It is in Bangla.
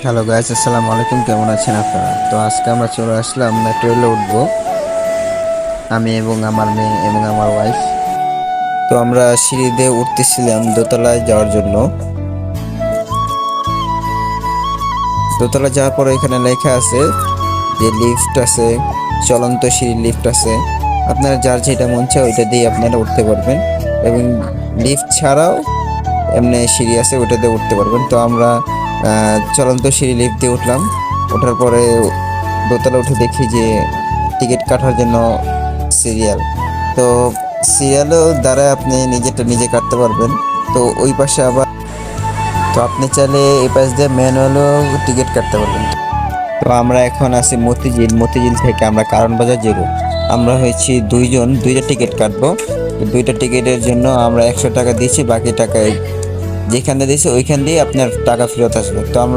হ্যালো গাইস, আসসালামু আলাইকুম। কেমন আছেন আপনারা? তো আজকে আমরা চলে আসলাম মেট্রো রেলে উঠবো, আমি এবং আমার মেয়ে এবং আমার ওয়াইফ। তো আমরা সিঁড়ি দিয়ে উঠতেছিলাম দোতলায় যাওয়ার জন্য। দোতলা যাওয়ার পরে এখানে লেখা আছে যে লিফট আছে, চলন্ত সিঁড়ি লিফট আছে। আপনারা যার যেটা মন চায় ওইটা দিয়ে আপনারা উঠতে পারবেন, এবং লিফট ছাড়াও এমনি সিঁড়ি আছে, ওইটা দিয়ে উঠতে পারবেন। তো আমরা চলন্ত সিঁড়ি লিফট দিয়ে উঠলাম। ওঠার পরে দোতলা উঠে দেখি যে টিকিট কাটার জন্য সিরিয়াল। তো সিরিয়ালও দ্বারা আপনি নিজেরটা নিজে কাটতে পারবেন। তো ওই পাশে আবার, তো আপনি চাইলে এই পাশ দিয়ে ম্যানুয়ালও টিকিট কাটতে পারবেন। তো আমরা এখন আছি মতিঝিল। মতিঝিল থেকে আমরা কারণ বাজার যাব। আমরা হয়েছি দুইজন, দুইটা টিকিট কাটবো। তো দুইটা টিকিটের জন্য আমরা 100 টাকা দিয়েছি, বাকি টাকা যেখানে দিয়েছি ওইখান দিয়ে আপনার টাকা ফেরত আসবে। তো আমরা